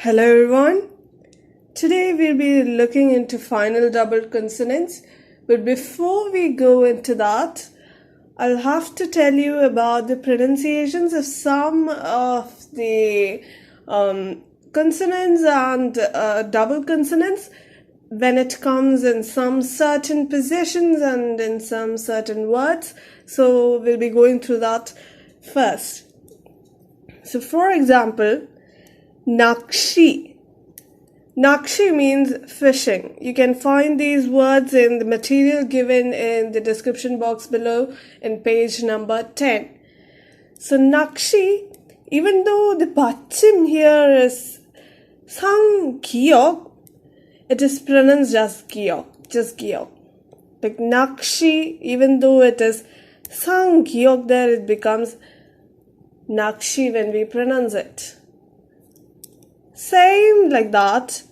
Hello everyone. Today we'll be looking into final double consonants, but before we go into that, I'll have to tell you about the pronunciations of some of the consonants and double consonants when it comes in some certain positions and in some certain words. So we'll be going through that first. So for example, Nakshi. Nakshi means fishing. You can find these words in the material given in the description box below in page number 10. So Nakshi, even though the Pachim here is Sang Giyok, it is pronounced as Giyok, just Giyok. Like Nakshi, even though it is Sang Giyok there, it becomes Nakshi when we pronounce it. Same like that.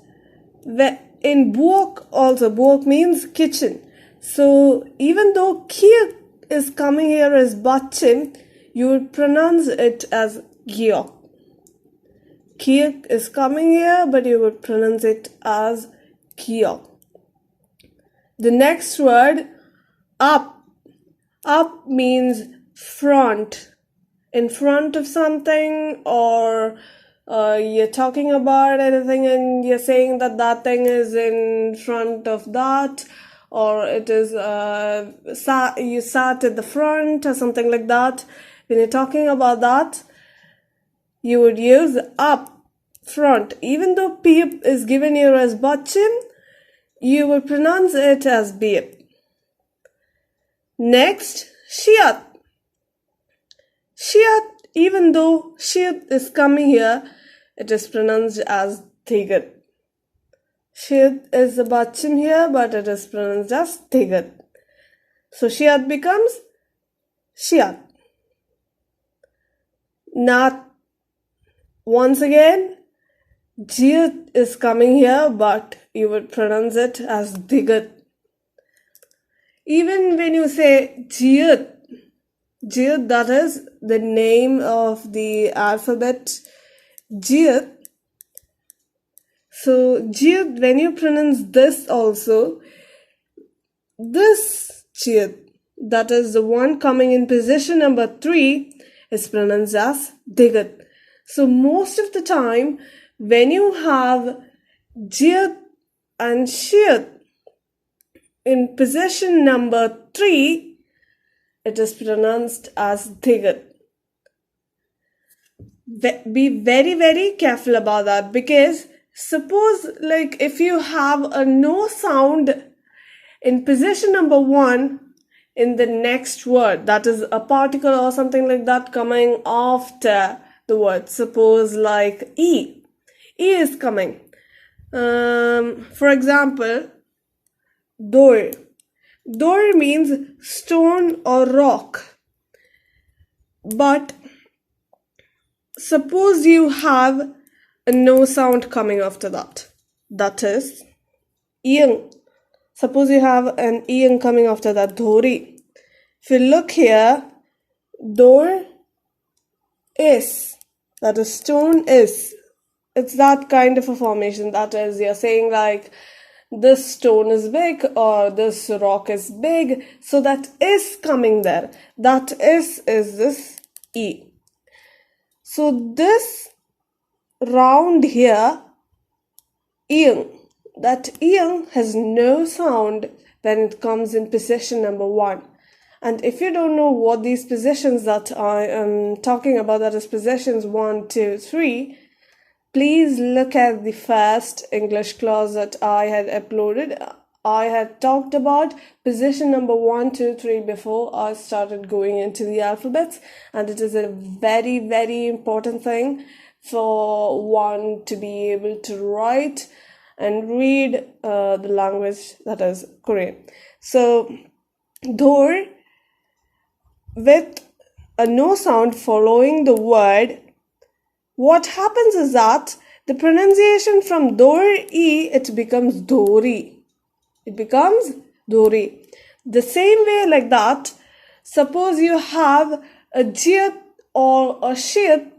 In Buok also, Buok means kitchen. So even though Kiyak is coming here as Bachim, you would pronounce it as Giyok. Kiyak is coming here, but you would pronounce it as Giyok. The next word, up. Up means front. In front of something, or you're talking about anything and you're saying that that thing is in front of that, or it is you sat at the front or something like that. When you're talking about that, you would use up, front. Even though Peep is given here as Bachim, you would pronounce it as Beep. Next, Shiat. Shiat, even though Shiat is coming here, it is pronounced as Thigat. Shiat is the Bachim here, but it is pronounced as Thigat. So Shiat becomes Shiat. Nat. Once again, Jiyat is coming here, but you would pronounce it as Thigat. Even when you say Jiyat, Jiyat, that is the name of the alphabet Jiyat. So Jiyat, when you pronounce this also, this Jiyat, that is the one coming in position number 3, is pronounced as Digat. So most of the time, when you have Jiyat and Shiyat in position number 3, it is pronounced as Dhigat. Be very, very careful about that, because suppose like if you have a no sound in position number 1 in the next word, that is a particle or something like that coming after the word. Suppose like E. E is coming. For example, Dor. Dor means stone or rock. But suppose you have a no sound coming after that. That is Iyang. Suppose you have an Iyang coming after that, Dhori. If you look here, Dor is. That is stone is. It's that kind of a formation. That is, you're saying like, this stone is big or this rock is big, so that is coming there. That is this E. So this round here, Iyang, that Iyang has no sound when it comes in position number 1. And if you don't know what these positions that I am talking about, that is positions 1, 2, 3, please look at the first English class that I had uploaded. I had talked about position number 1, 2, 3 before I started going into the alphabets, and it is a very, very important thing for one to be able to write and read the language, that is Korean. So, Dor, with a no sound following the word, what happens is that the pronunciation from Dor E, it becomes Dori. It becomes Dori. The same way like that, suppose you have a Jiyat or a Shiyat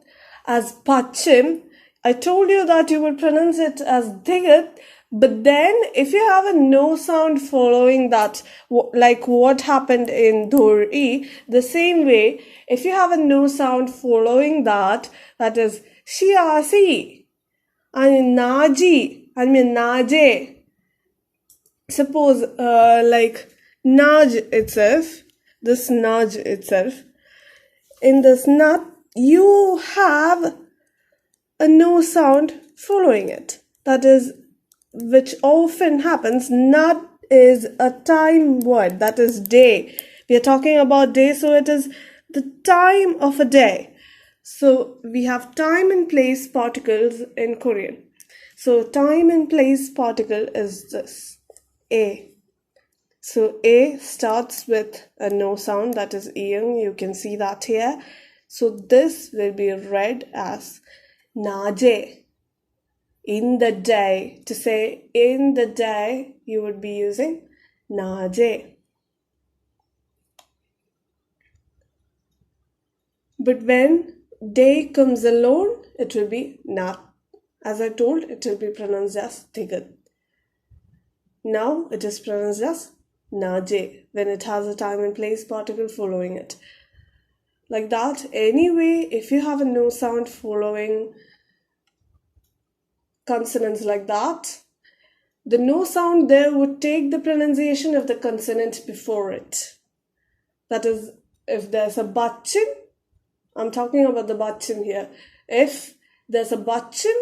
as Pachim, I told you that you would pronounce it as digat, but then if you have a no sound following that, like what happened in Dori, the same way, if you have a no sound following that, that is shiasi, and naji, and naje. Suppose, like naj itself, this naj itself, in this nat, you have a no sound following it. That is, which often happens. Nat is a time word, that is day. We are talking about day, so it is the time of a day. So we have time and place particles in Korean. So time and place particle is this, A. So A starts with a no sound, that is ing. You can see that here. So this will be read as naje. In the day. To say in the day, you would be using naje. But when day comes alone, it will be na. As I told, it will be pronounced as tigat. Now it is pronounced as naje when it has a time and place particle following it. Like that. Anyway, if you have a no sound following consonants like that, the no sound there would take the pronunciation of the consonant before it. That is, if there's a bachin, I'm talking about the bachin here. If there's a bachin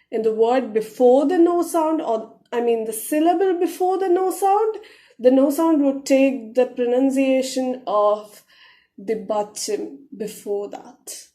in the word before the no sound, or the syllable before the no sound would take the pronunciation of the bachin before that.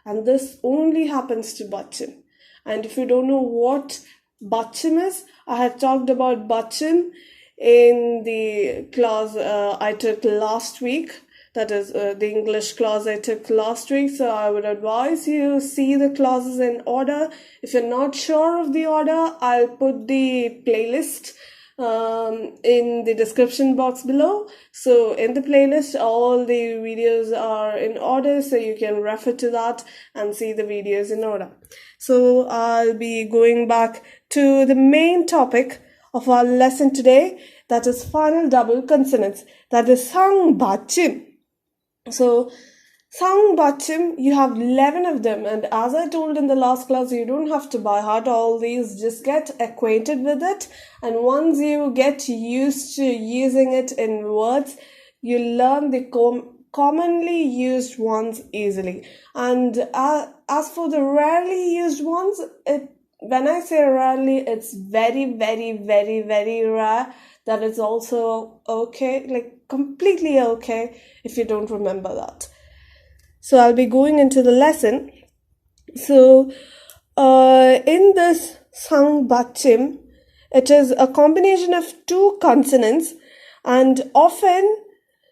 And this only happens to bachin. And if you don't know what bachin is, I had talked about bachin in the class I took last week. That is the English class I took last week. So I would advise you see the classes in order. If you're not sure of the order, I'll put the playlist in the description box below. So in the playlist, all the videos are in order, so you can refer to that and see the videos in order. So I'll be going back to the main topic of our lesson today, that is final double consonants, that is sang bachim. So sang bachim, you have 11 of them, and as I told in the last class, you don't have to by heart all these, just get acquainted with it, and once you get used to using it in words, you learn the commonly used ones easily. And as for the rarely used ones, when I say rarely, it's very, very, very, very rare. That is also okay, like completely okay if you don't remember that. So I'll be going into the lesson. So in this sang bachim, it is a combination of two consonants, and often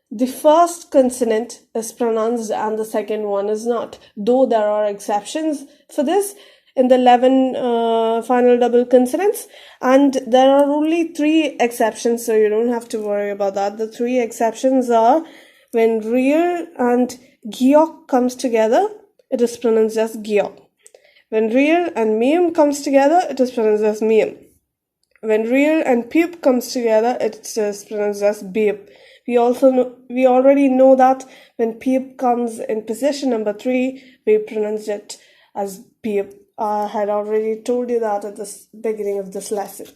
the first consonant is pronounced and the second one is not, though there are exceptions for this in the 11 final double consonants, and there are only 3 exceptions, so you don't have to worry about that. The 3 exceptions are when real and gyok comes together, it is pronounced as gyok. When real and miyum comes together, it is pronounced as miyum. When real and piyup comes together, it is pronounced as biyup. We already know that when piyup comes in position number 3, we pronounce it as piyup. I had already told you that at the beginning of this lesson.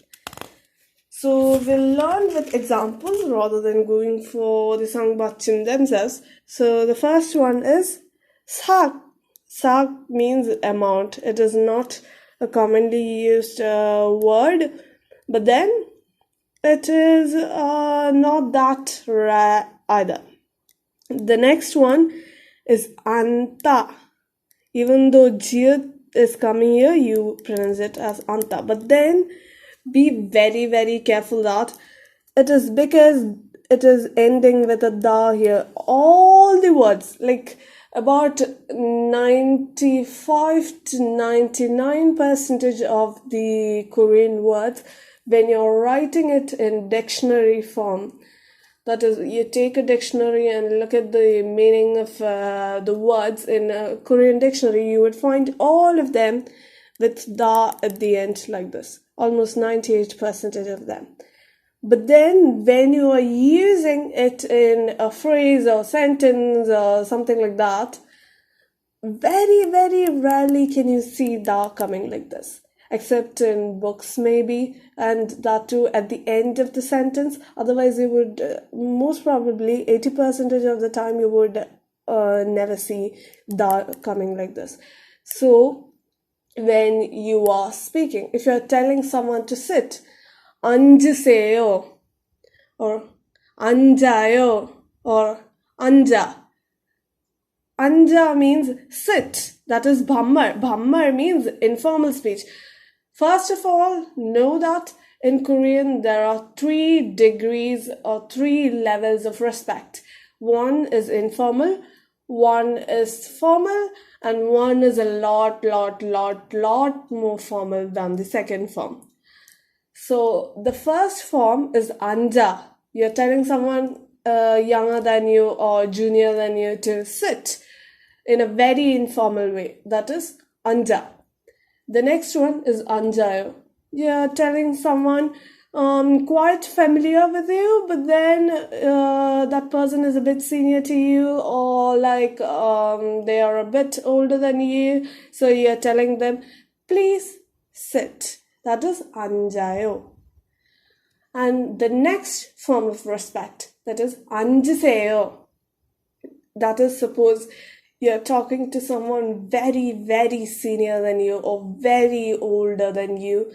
So we'll learn with examples rather than going for the sang bachim themselves. So the first one is sak. Sak means amount. It is not a commonly used word, but then it is not that rare either. The next one is anta. Even though jiyut is coming here, you pronounce it as anta. But then be very, very careful that it is because it is ending with a da here. All the words, like about 95 to 99% of the Korean words, when you're writing it in dictionary form, that is, you take a dictionary and look at the meaning of the words in a Korean dictionary, you would find all of them with da at the end like this, almost 98% of them. But then when you are using it in a phrase or sentence or something like that, very, very rarely can you see da coming like this, except in books maybe, and that too at the end of the sentence. Otherwise you would, most probably 80% of the time you would never see da coming like this. So when you are speaking, if you are telling someone to sit, anjaseyo or anjayo or anja. Anja means sit, that is bhammar. Bhammar means informal speech. First of all, know that in Korean there are 3 degrees or 3 levels of respect. One is informal, one is formal, and one is a lot more formal than the second form. So the first form is anja. You're telling someone younger than you or junior than you to sit in a very informal way. That is anja. The next one is anjayo. You're telling someone quite familiar with you, but then that person is a bit senior to you, or like they are a bit older than you, so you're telling them, please sit. That is anjayo. And the next form of respect, that is anjaseyo. That is, suppose you're talking to someone very, very senior than you or very older than you.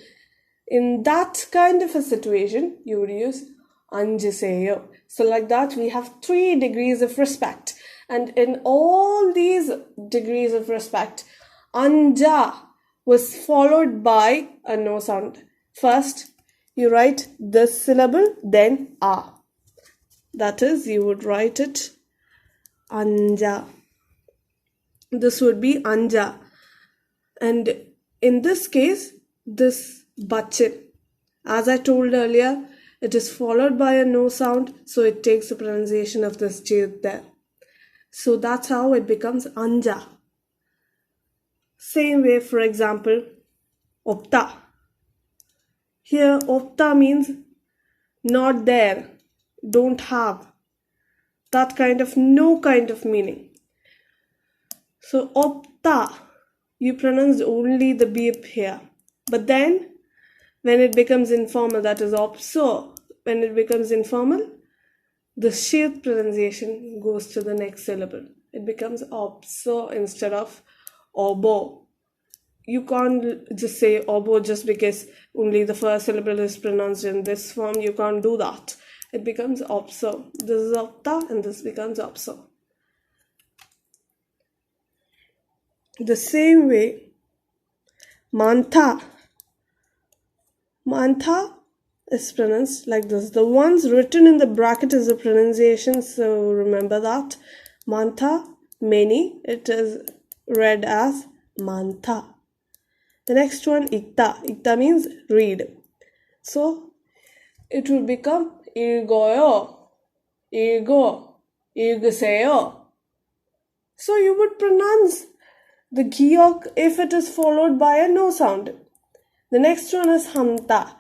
In that kind of a situation, you would use anjaseyo. So like that, we have 3 degrees of respect. And in all these degrees of respect, anja was followed by a no sound. First, you write this syllable, then a. That is, you would write it anja. This would be anja. And in this case, this bachin, as I told earlier, it is followed by a no sound, so it takes the pronunciation of this jid there. So that's how it becomes anja. Same way, for example, opta. Here, opta means not there, don't have. That kind of, no kind of meaning. So opta, you pronounce only the beep here. But then, when it becomes informal, that is opso. When it becomes informal, the shid pronunciation goes to the next syllable. It becomes opso instead of obo. You can't just say obo just because only the first syllable is pronounced in this form. You can't do that. It becomes opso. This is opta and this becomes opso. The same way, mantha. Mantha is pronounced like this. The ones written in the bracket is the pronunciation, so remember that. Mantha, many, it is read as mantha. The next one, ikta. Ikta means read. So it will become irgoyo, irgo, irguseyo. So you would pronounce the giyok if it is followed by a no sound. The next one is hamta.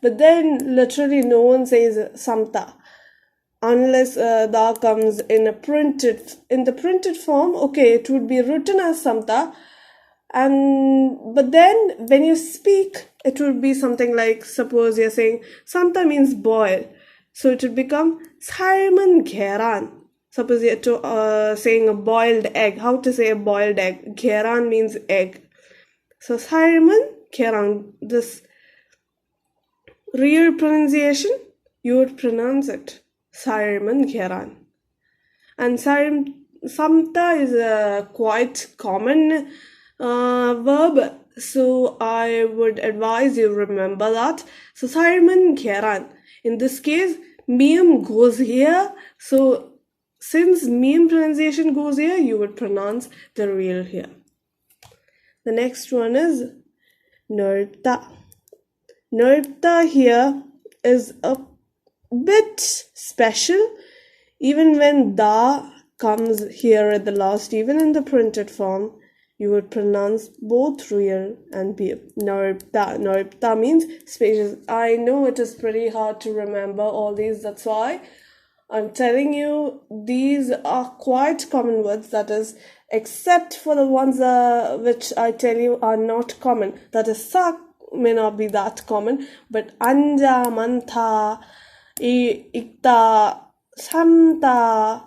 But then literally no one says samta unless da comes in the printed form. Okay, it would be written as samta, but then when you speak, it would be something like, suppose you're saying samta means boil, so it would become sarman gheran. Suppose you're saying a boiled egg. How to say a boiled egg? Gheran means egg. So sarman gheran. This real pronunciation, you would pronounce it sarman gheran. And samta is a quite common verb, so I would advise you remember that. So sarman gheran. In this case, meme goes here, so since meme pronunciation goes here, you would pronounce the real here. The next one is nirta. Nirta here is a bit special. Even when da comes here at the last, even in the printed form, you would pronounce both real and beer. Noripta. Noripta means spacious. I know it is pretty hard to remember all these, that's why I'm telling you these are quite common words, that is, except for the ones which I tell you are not common. That is, sa may not be that common, but anja, mantha, ikta, samta,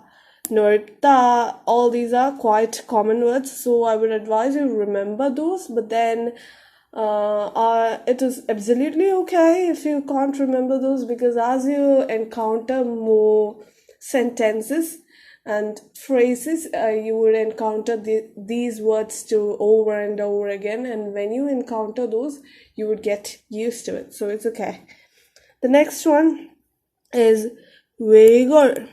noripta, all these are quite common words, so I would advise you remember those, but then it is absolutely okay if you can't remember those, because as you encounter more sentences and phrases, you would encounter these words too over and over again, and when you encounter those, you would get used to it, so it's okay. The next one is Vegor.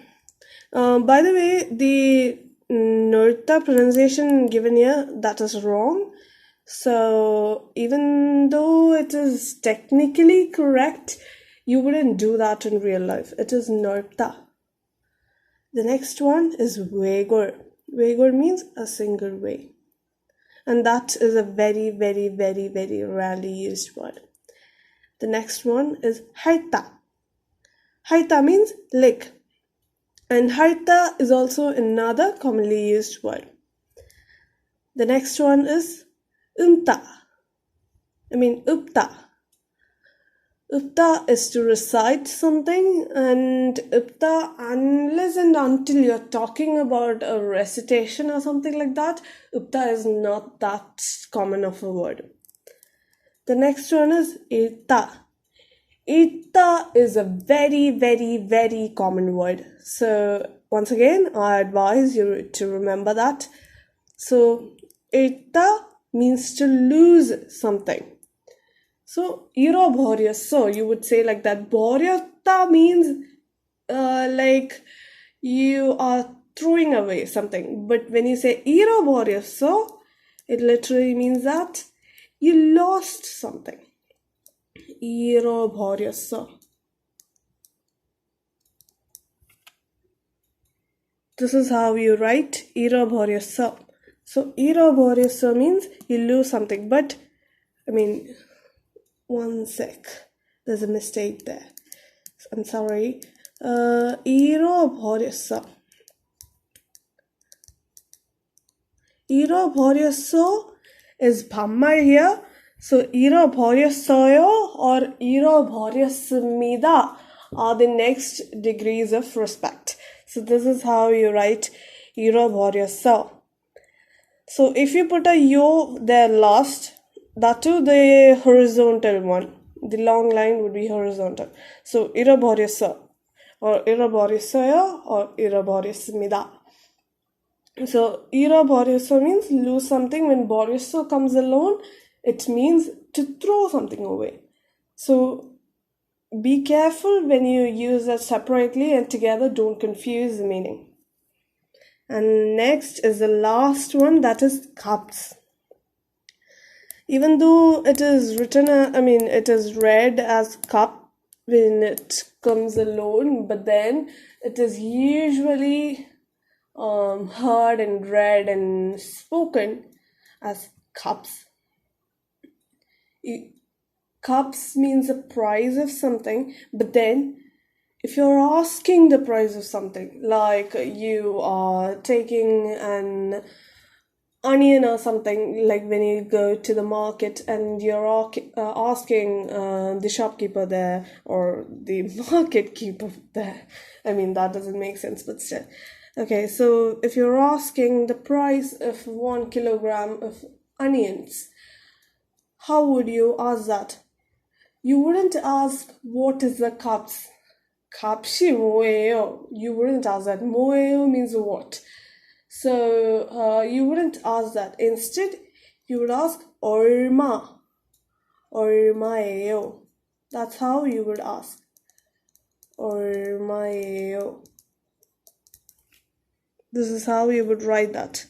By the way, the Norta pronunciation given here, that is wrong. So even though it is technically correct, you wouldn't do that in real life. It is Norta. The next one is Vegor. Vegor means a single way. And that is a very, very, very, very rarely used word. The next one is Haita. Haita means lick. And Haita is also another commonly used word. The next one is Upta. Upta is to recite something, and upta, unless and until you're talking about a recitation or something like that, upta is not that common of a word. The next one is ita. Ita is a very, very, very common word. So once again, I advise you to remember that. So ita means to lose something. So iro bhoryaso, you would say like that. Bhoryata means like you are throwing away something. But when you say iro bhoryaso, it literally means that you lost something. Iro bhoryaso. This is how you write iro bhoryaso. So iro bhoryaso means you lose something. But one sec. There's a mistake there. I'm sorry. Iro bhoryaso. Iro bhoryaso is bhammar here. So iro bhoryasoyo or iro bhoryasmida are the next degrees of respect. So this is how you write iro bhoryaso. So if you put a yo there last, that too the horizontal one, the long line would be horizontal. So iro bhoryaso or iro bhoryasoyo or iro bhoryasmida. So iro bhoryaso means lose something. When bhoryaso comes alone, it means to throw something away. So be careful when you use that separately and together, don't confuse the meaning. And next is the last one, that is cups. Even though it is written, it is read as cup when it comes alone, but then it is usually heard and read and spoken as cups. Cups means the price of something, but then if you're asking the price of something, like you are taking an onion or something, like when you go to the market and you're asking the shopkeeper there or the market keeper there, that doesn't make sense, but still. Okay, so if you're asking the price of 1 kilogram of onions, how would you ask that? You wouldn't ask what is the cups. Kapshi moeo. You wouldn't ask that. Moeo means what? So you wouldn't ask that. Instead, you would ask orma. Ormaeo. That's how you would ask. Ormaeo. This is how you would write that.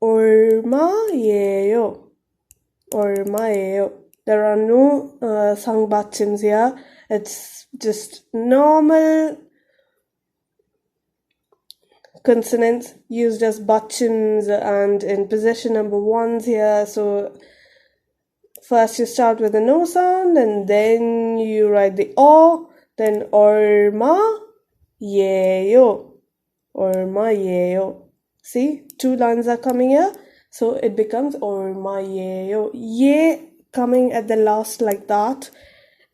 Ormaeo. Ormaeo. There are no sangbachins here. It's just normal consonants used as buttons and in position number ones here. So first you start with the no sound and then you write the O, then 얼마 예요, 얼마 예요. See, two lines are coming here, so it becomes 얼마 예요. 예 coming at the last like that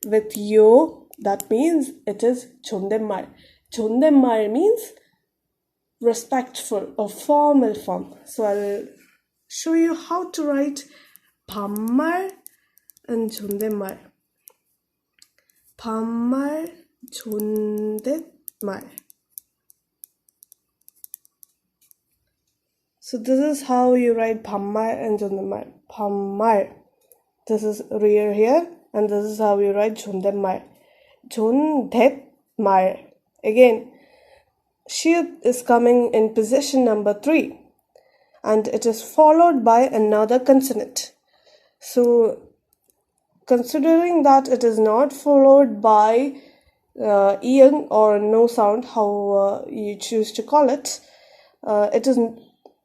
with yo, that means it is 존댓말. 존댓말 means respectful or formal form. So I'll show you how to write 반말 and 존댓말. 반말, 존댓말. So this is how you write 반말 and 존댓말. 반말. This is rear here, and this is how you write 존댓말. 존댓말. Again, shield is coming in position number 3, and it is followed by another consonant. So, considering that it is not followed by ing or no sound, how you choose to call it, it is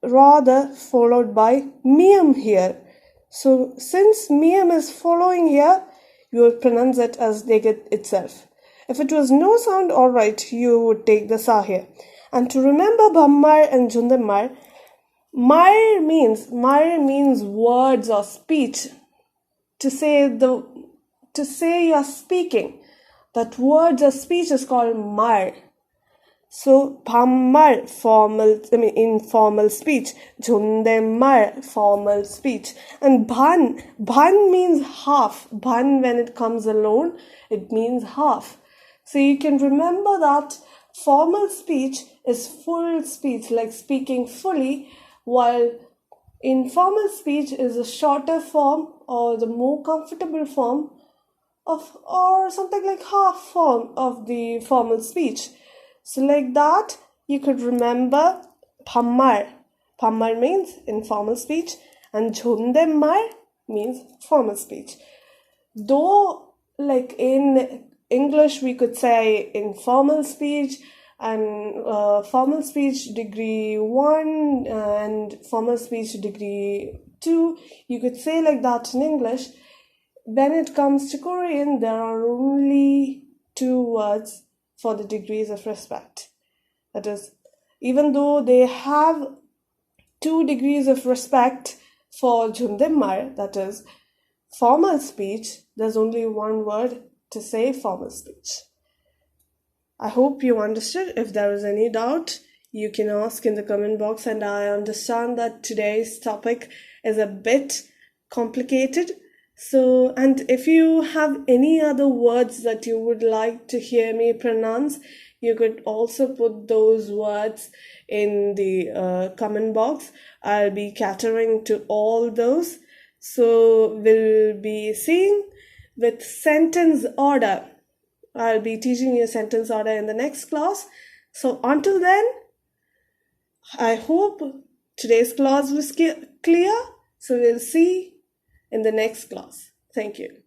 rather followed by mium here. So, since mium is following here, you will pronounce it as negate itself. If it was no sound, alright, you would take the sa here. And to remember 반말 and 존댓말, mar means words or speech. To say you're speaking, that words or speech is called mar. So 반말 informal speech, 존댓말 formal speech, and 반 means half. 반 when it comes alone, it means half. So you can remember that formal speech is full speech, like speaking fully, while informal speech is a shorter form or the more comfortable form of, or something like half form of the formal speech. So like that, you could remember 반말. 반말 means informal speech, and 존댓말 means formal speech. Though, like in English, we could say informal speech and formal speech degree 1 and formal speech degree 2. You could say like that in English. When it comes to Korean, there are only 2 words for the degrees of respect. That is, even though they have 2 degrees of respect for 존댓말, that is formal speech, there's only 1 word to say formal speech. I hope you understood. If there is any doubt, you can ask in the comment box, and I understand that today's topic is a bit complicated. So, and if you have any other words that you would like to hear me pronounce, you could also put those words in the comment box. I'll be catering to all those. So, we'll be seeing with sentence order. I'll be teaching you sentence order in the next class. So until then, I hope today's class was clear. So we'll see in the next class. Thank you.